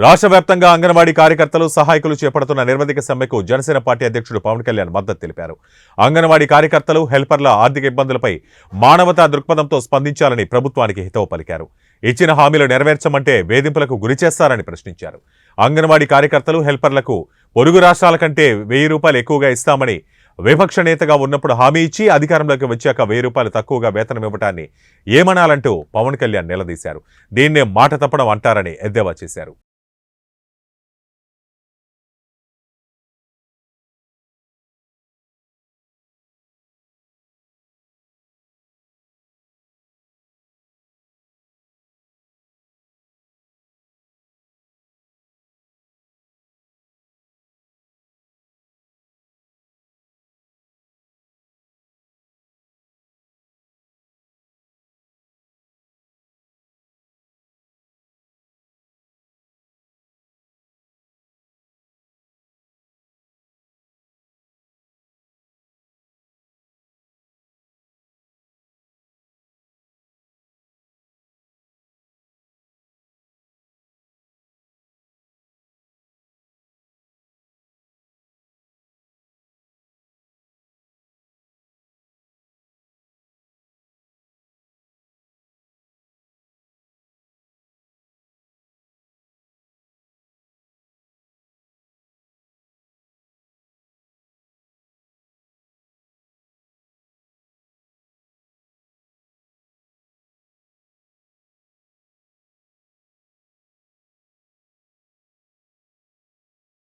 రాష్ట్ర వ్యాప్తంగా అంగన్వాడీ కార్యకర్తలు సహాయకులు చేపడుతున్న నిరవధిక సమ్మెకు జనసేన పార్టీ అధ్యక్షుడు పవన్ కళ్యాణ్ మద్దతు తెలిపారు. అంగన్వాడీ కార్యకర్తలు, హెల్పర్ల ఆర్థిక ఇబ్బందులపై మానవతా దృక్పథంతో స్పందించాలని ప్రభుత్వానికి హితవు పలికారు. ఇచ్చిన హామీలు నెరవేర్చమంటే వేధింపులకు గురిచేస్తారని ప్రశ్నించారు. అంగన్వాడీ కార్యకర్తలు, హెల్పర్లకు పొరుగు రాష్ట్రాల కంటే ₹1000 ఎక్కువగా ఇస్తామని విపక్ష నేతగా ఉన్నప్పుడు హామీ ఇచ్చి అధికారంలోకి వచ్చాక ₹1000 తక్కువగా వేతనం ఇవ్వటాన్ని ఏమనాలంటూ పవన్ కళ్యాణ్ నిలదీశారు. దీన్నే మాట తప్పడం అంటారని ఎద్దేవా చేశారు.